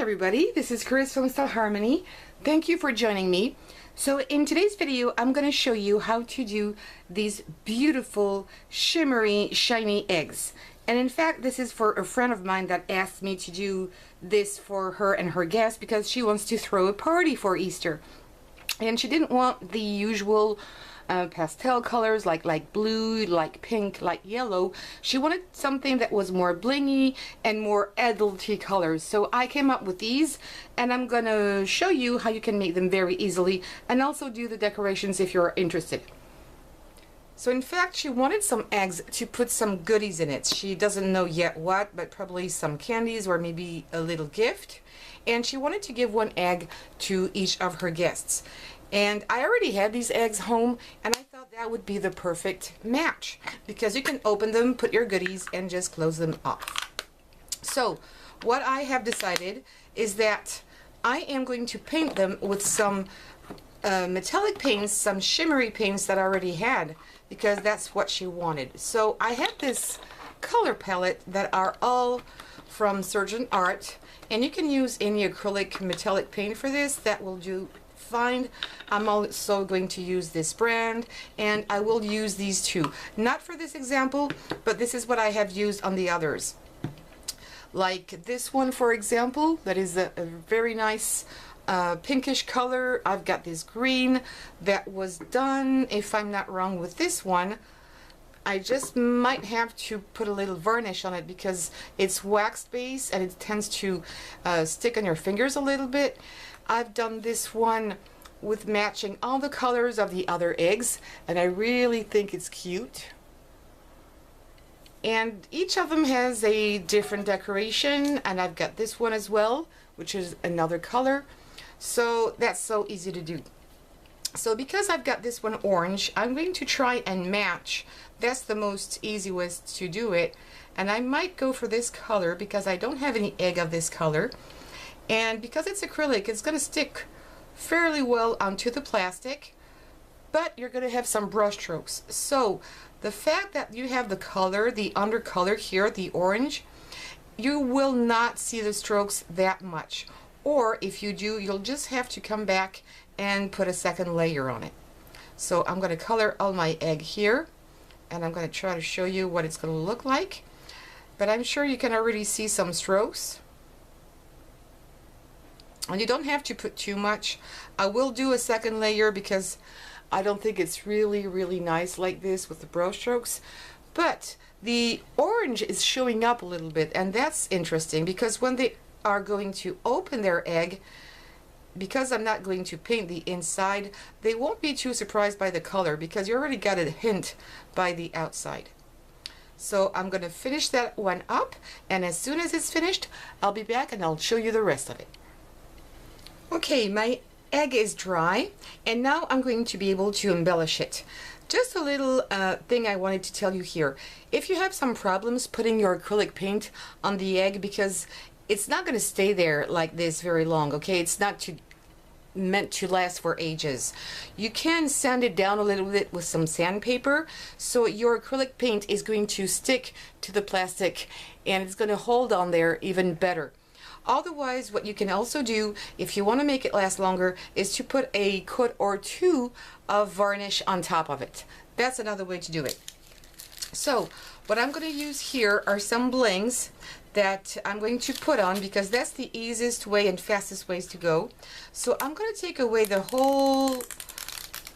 everybody, this is Chris from Stylharmony. Thank you for joining me. So in today's video I'm going to show you how to do these beautiful shimmery shiny eggs. And in fact this is for a friend of mine that asked me to do this for her and her guests because she wants to throw a party for Easter. And she didn't want the usual pastel colors like blue, like pink, like yellow. She wanted something that was more blingy and more adulty colors. So I came up with these, and I'm gonna show you how you can make them very easily and also do the decorations if you're interested. So in fact she wanted some eggs to put some goodies in it. She doesn't know yet what, but probably some candies or maybe a little gift. And she wanted to give one egg to each of her guests. And I already had these eggs home, and I thought that would be the perfect match because you can open them, put your goodies, and just close them off. So what I have decided is that I am going to paint them with some metallic paints, some shimmery paints that I already had, because that's what she wanted. So I have this color palette that are all from Surgeon Art, and you can use any acrylic metallic paint for this. That will do fine. I'm also going to use this brand, and I will use these two. Not for this example, but this is what I have used on the others. Like this one, for example, that is a very nice pinkish color. I've got this green that was done, if I'm not wrong, with this one. I just might have to put a little varnish on it because it's wax based and it tends to stick on your fingers a little bit. I've done this one with matching all the colors of the other eggs, and I really think it's cute. And each of them has a different decoration, and I've got this one as well, which is another color. So that's so easy to do. So because I've got this one orange, I'm going to try and match. That's the most easiest to do it. And I might go for this color because I don't have any egg of this color. And because it's acrylic, it's going to stick fairly well onto the plastic, but you're going to have some brush strokes. So the fact that you have the color, the undercolor here, the orange, you will not see the strokes that much. Or if you do, you'll just have to come back and put a second layer on it. So I'm going to color all my egg here, and I'm going to try to show you what it's going to look like. But I'm sure you can already see some strokes. And you don't have to put too much. I will do a second layer because I don't think it's really nice like this with the brush strokes. But the orange is showing up a little bit, and that's interesting because when they are going to open their egg, because I'm not going to paint the inside, they won't be too surprised by the color because you already got a hint by the outside. So I'm going to finish that one up, and as soon as it's finished, I'll be back and I'll show you the rest of it. Okay, my egg is dry, and now I'm going to be able to embellish it. Just a little thing I wanted to tell you here. If you have some problems putting your acrylic paint on the egg, because it's not going to stay there like this very long, okay? It's not meant to last for ages. You can sand it down a little bit with some sandpaper, so your acrylic paint is going to stick to the plastic and it's going to hold on there even better. Otherwise, what you can also do, if you want to make it last longer, is to put a coat or two of varnish on top of it. That's another way to do it. So, what I'm going to use here are some blings that I'm going to put on because that's the easiest way and fastest ways to go. So I'm going to take away the whole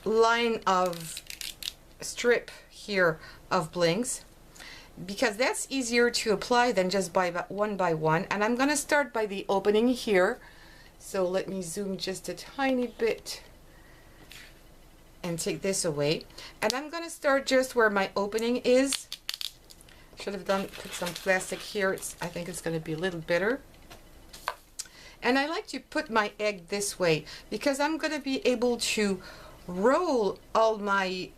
line of strip here of blings, because that's easier to apply than just by one, and I'm going to start by the opening here. So let me zoom just a tiny bit and take this away, and I'm going to start just where my opening is. Should have put some plastic here. I think it's going to be a little better. And I like to put my egg this way because I'm going to be able to roll all my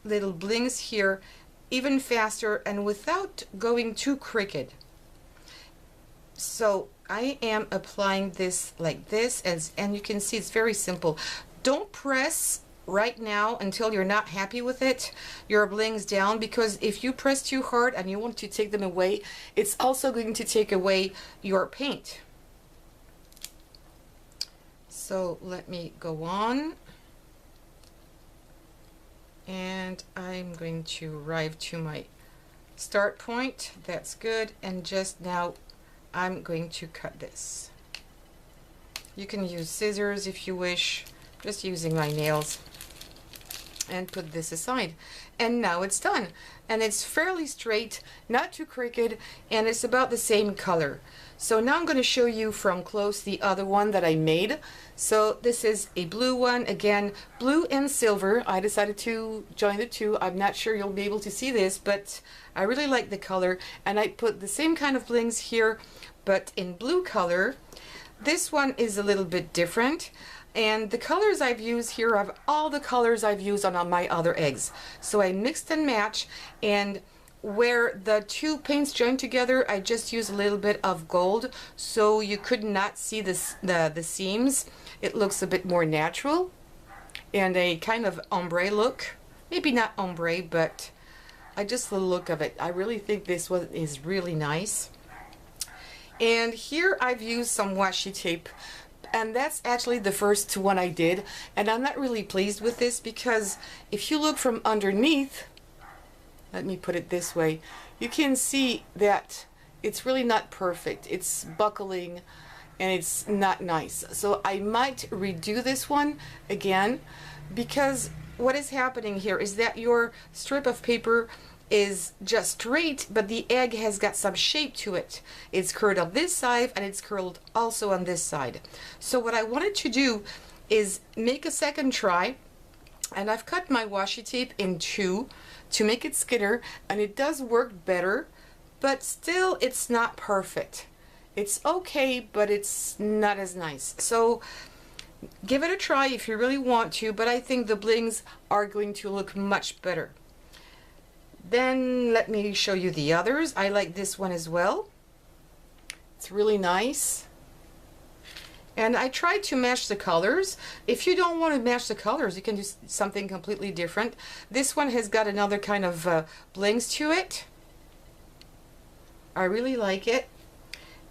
little blings here even faster and without going too crooked. So I am applying this like this, and you can see it's very simple. Don't press right now until you're not happy with it, your blings down, because if you press too hard and you want to take them away, it's also going to take away your paint. So let me go on, and I'm going to arrive to my start point. That's good. And just now I'm going to cut this. You can use scissors if you wish, just using my nails, and put this aside. And now it's done, and it's fairly straight, not too crooked, and it's about the same color. So now I'm going to show you from close the other one that I made. So this is a blue one, again blue and silver. I decided to join the two. I'm not sure you'll be able to see this, but I really like the color, and I put the same kind of blings here but in blue color. This one is a little bit different, and the colors I've used here are all the colors I've used on my other eggs. So I mixed and matched, and where the two paints joined together, I just used a little bit of gold so you could not see the seams. It looks a bit more natural and a kind of ombre look. Maybe not ombre, but I just the look of it. I really think this one is really nice. And here I've used some washi tape, and that's actually the first one I did, and I'm not really pleased with this because if you look from underneath, let me put it this way, you can see that it's really not perfect. It's buckling and it's not nice. So I might redo this one again, because what is happening here is that your strip of paper is just straight, but the egg has got some shape to it. It's curled on this side and it's curled also on this side. So what I wanted to do is make a second try, and I've cut my washi tape in two to make it skinner, and it does work better, but still it's not perfect. It's okay, but it's not as nice. So give it a try if you really want to, but I think the blings are going to look much better. Then let me show you the others. I like this one as well. It's really nice. And I tried to match the colors. If you don't want to match the colors, you can do something completely different. This one has got another kind of blings to it. I really like it.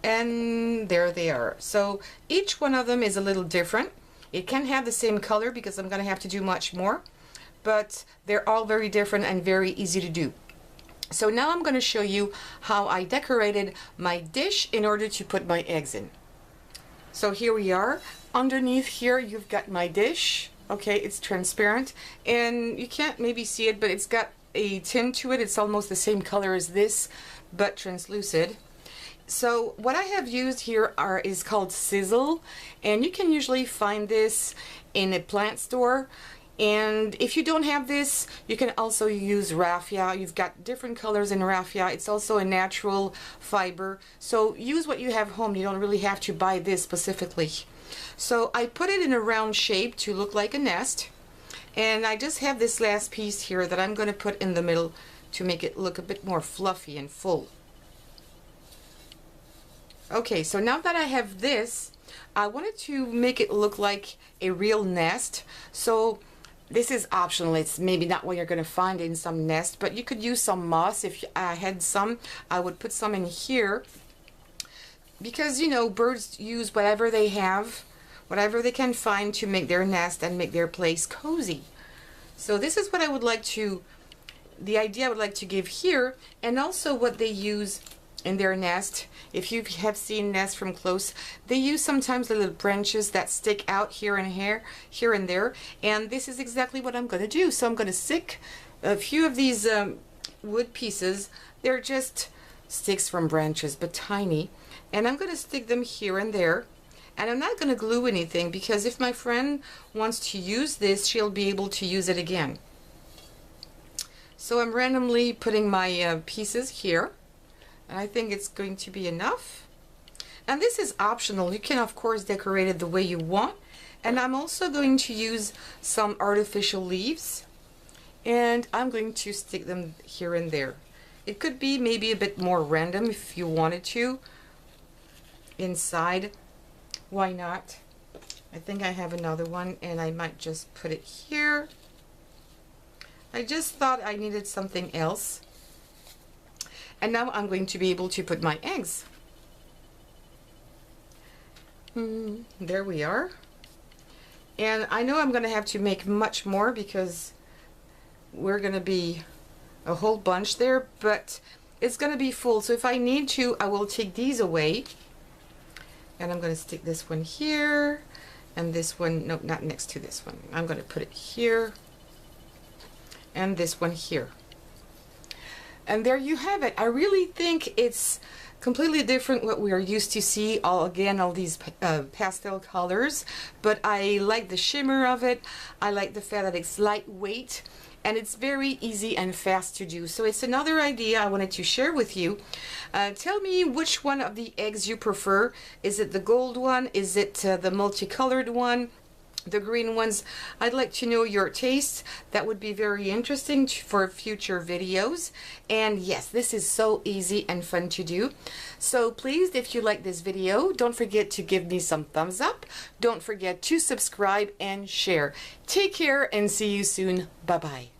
And there they are. So each one of them is a little different. It can have the same color because I'm going to have to do much more, but they're all very different and very easy to do. So now I'm going to show you how I decorated my dish in order to put my eggs in. So here we are. Underneath here you've got my dish. Okay, it's transparent and you can't maybe see it, but it's got a tint to it. It's almost the same color as this, but translucent. So what I have used here is called sizzle, and you can usually find this in a plant store. And if you don't have this, you can also use raffia. You've got different colors in raffia. It's also a natural fiber. So use what you have home. You don't really have to buy this specifically. So I put it in a round shape to look like a nest. And I just have this last piece here that I'm going to put in the middle to make it look a bit more fluffy and full. Okay, so now that I have this, I wanted to make it look like a real nest. So this is optional. It's maybe not what you're going to find in some nest, but you could use some moss. If I had some, I would put some in here, because you know, birds use whatever they have, whatever they can find to make their nest and make their place cozy. So this is what I would like to, the idea I would like to give here, and also what they use in their nest. If you have seen nests from close, they use sometimes the little branches that stick out here and there, and this is exactly what I'm going to do. So I'm going to stick a few of these wood pieces. They're just sticks from branches, but tiny, and I'm going to stick them here and there. And I'm not going to glue anything, because if my friend wants to use this, she'll be able to use it again. So I'm randomly putting my pieces here, and I think it's going to be enough. And this is optional. You can of course decorate it the way you want. And I'm also going to use some artificial leaves, and I'm going to stick them here and there. It could be maybe a bit more random if you wanted to inside. Why not? I think I have another one, and I might just put it here. I just thought I needed something else. And now I'm going to be able to put my eggs. There we are. And I know I'm going to have to make much more because we're going to be a whole bunch there, but it's going to be full. So if I need to, I will take these away. And I'm going to stick this one here, and this one, no, not next to this one. I'm going to put it here, and this one here. And there you have it. I really think it's completely different what we are used to see, all these pastel colors, but I like the shimmer of it. I like the fact that it's lightweight and it's very easy and fast to do. So it's another idea I wanted to share with you. Tell me which one of the eggs you prefer. Is it the gold one? Is it the multicolored one? The green ones? I'd like to know your taste. That would be very interesting for future videos. And yes, this is so easy and fun to do. So please, if you like this video, don't forget to give me some thumbs up. Don't forget to subscribe and share. Take care and see you soon. Bye bye.